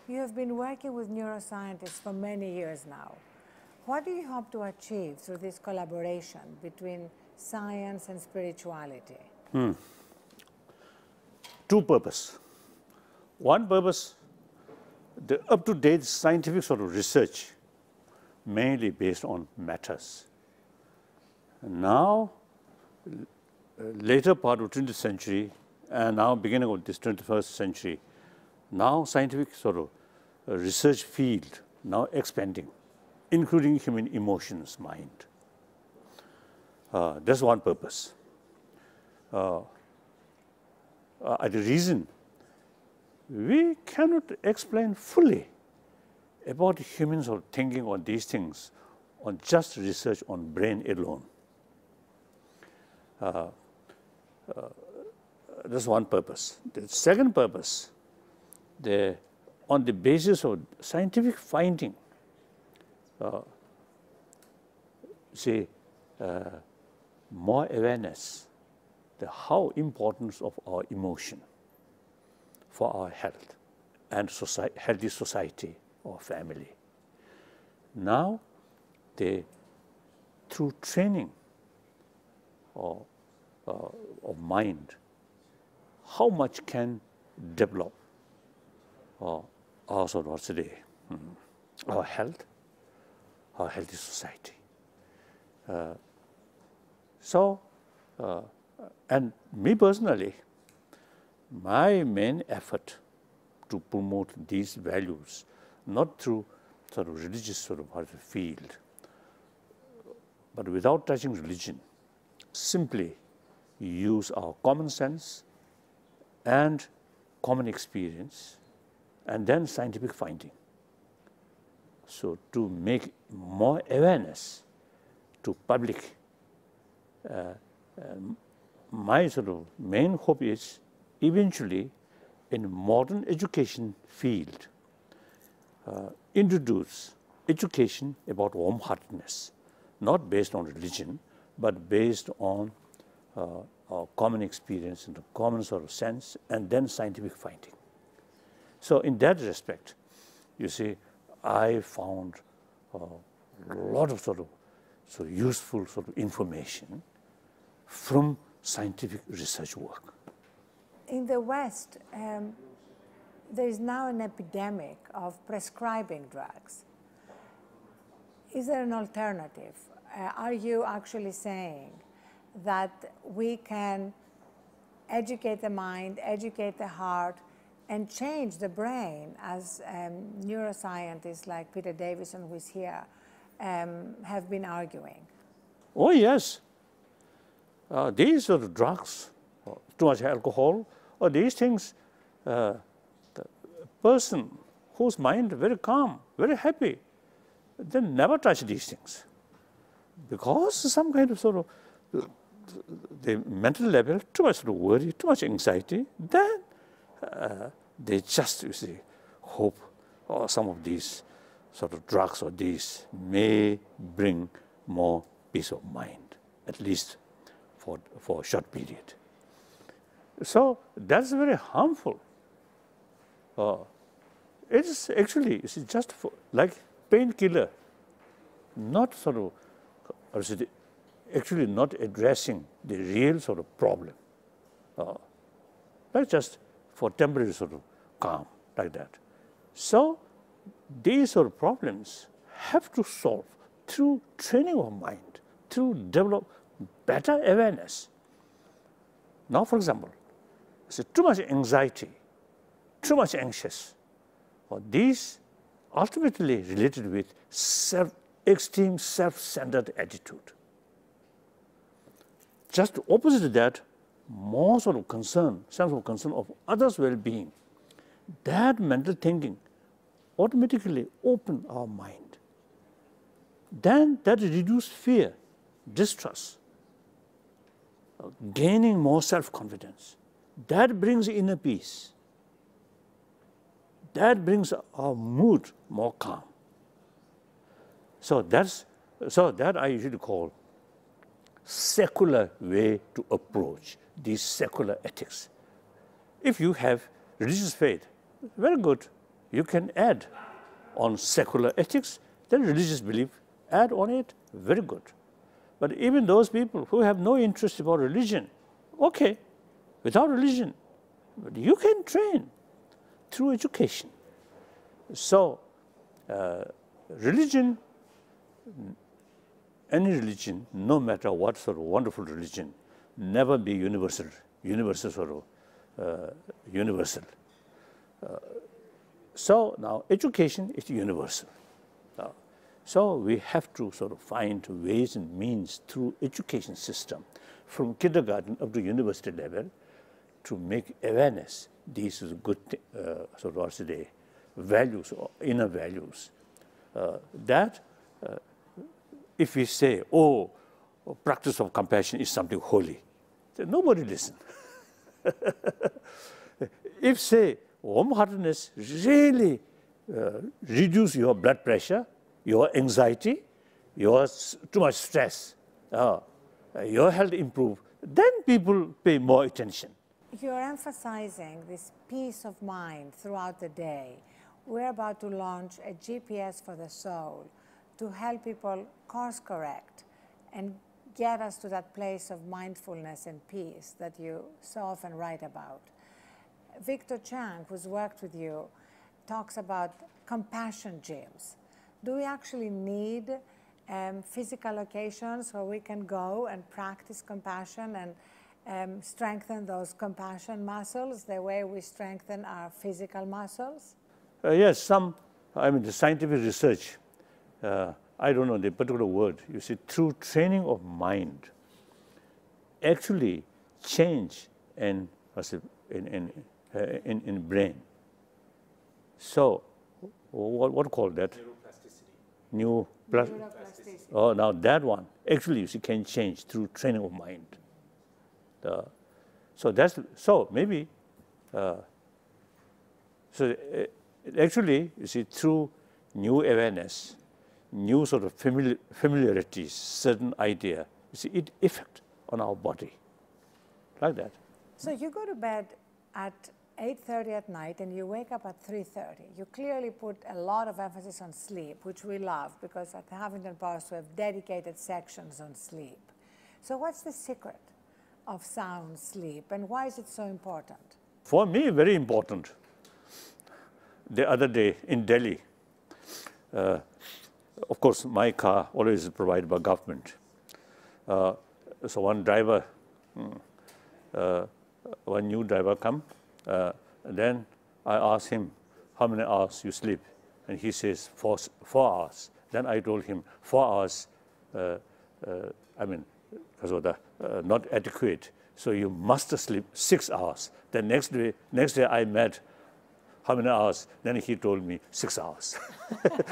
You have been working with neuroscientists for many years now. What do you hope to achieve through this collaboration between science and spirituality? Two purposes. One purpose, the up-to-date scientific sort of research, mainly based on matters. And now, later part of 20th century, and now beginning of this 21st century, now scientific sort of research field now expanding, including human emotions, mind. That's one purpose. The reason we cannot explain fully about humans or thinking on these things on just research on brain alone. That's one purpose. The second purpose, on the basis of scientific finding, more awareness, how importance of our emotion for our health and healthy society or family. Now, through training of mind, how much can develop our health, our healthy society. And me personally, my main effort to promote these values, not through sort of religious sort of field, but without touching religion, simply use our common sense and common experience, and then scientific finding. So to make more awareness to public, my sort of main hope is eventually in modern education field, introduce education about warm-heartedness, not based on religion, but based on our common experience and the common sort of sense, and then scientific finding. So in that respect, you see, I found a lot of sort of useful sort of information from scientific research work. In the West, there is now an epidemic of prescribing drugs. Is there an alternative? Are you actually saying that we can educate the mind, educate the heart, and change the brain, as neuroscientists like Peter Davison, who is here, have been arguing? Oh, yes. These sort of drugs, too much alcohol, or these things, the person whose mind very calm, very happy, they never touch these things. Because some kind of sort of, the mental level, too much sort of worry, too much anxiety, then they just, you see, hope some of these sort of drugs or these may bring more peace of mind, at least for a short period. So that's very harmful. It's actually, it's just like painkiller, not sort of, actually not addressing the real sort of problem. Like just for temporary sort of calm, like that. So these sort of problems have to solve through training of mind, through develop better awareness. Now, for example, too much anxiety, too much anxious, these ultimately related with extreme self-centered attitude. Just opposite to that, more sort of concern, sense of concern of others' well-being. That mental thinking automatically open our mind. Then that reduce fear, distrust, gaining more self-confidence. That brings inner peace. That brings our mood more calm. So that I usually call secular way to approach these secular ethics. If you have religious faith, very good. you can add on secular ethics, then religious belief, add on it, very good. But even those people who have no interest about religion, okay, without religion, but you can train through education. So, religion, any religion, no matter what sort of wonderful religion, never be universal, universal. So now education is universal. So we have to sort of find ways and means through education system, from kindergarten up to university level, to make awareness. These are good, sort of today, values or inner values. That if we say, oh, practice of compassion is something holy, then nobody listen. If say, warm-heartedness really reduce your blood pressure, your anxiety, your too much stress, your health improve, then people pay more attention. You're emphasizing this peace of mind throughout the day. We're about to launch a GPS for the soul to help people course correct and get us to that place of mindfulness and peace that you so often write about. Victor Chang, who's worked with you, talks about compassion gyms. Do we actually need physical locations where we can go and practice compassion and strengthen those compassion muscles the way we strengthen our physical muscles? Yes, the scientific research, I don't know the particular word, you see, through training of mind, actually change in brain. So, what call that? Neuroplasticity. Oh, now that one, actually, you see, can change through training of mind. Maybe, actually, you see, through new awareness, new sort of familiarities, certain idea, you see, it effect on our body, like that. So you go to bed at 8:30 at night and you wake up at 3:30. You clearly put a lot of emphasis on sleep, which we love, because at the Huffington Post we have dedicated sections on sleep. So what's the secret of sound sleep, and why is it so important? For me, very important. The other day in Delhi, of course, my car always is provided by government. So one driver, one new driver come, then I asked him, how many hours you sleep? And he says, 4 hours. Then I told him, 4 hours, because of the not adequate. So you must sleep 6 hours. Then next day I met, how many hours? Then he told me 6 hours.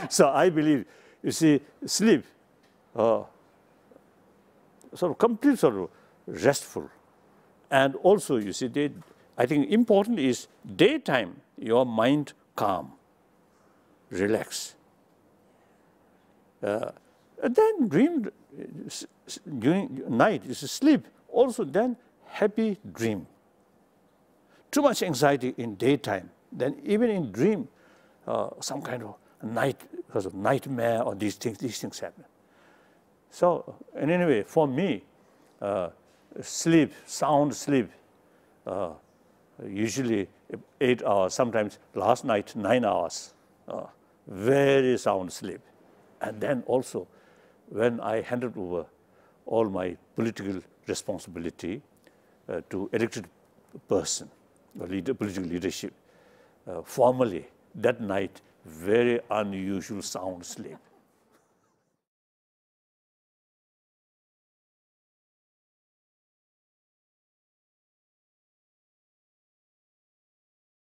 So I believe, you see, sleep, sort of complete sort of restful. And also, you see, I think important is daytime, your mind calm, relax. And then dream, during night, you see, sleep, also then happy dream. Too much anxiety in daytime, then even in dream, some kind of night, because of nightmare or these things happen. So, and anyway, for me, sleep, sound sleep, usually 8 hours, sometimes last night 9 hours, very sound sleep. And then also, when I handed over all my political responsibility to elected person, political leadership, formally, that night, very unusual sound sleep.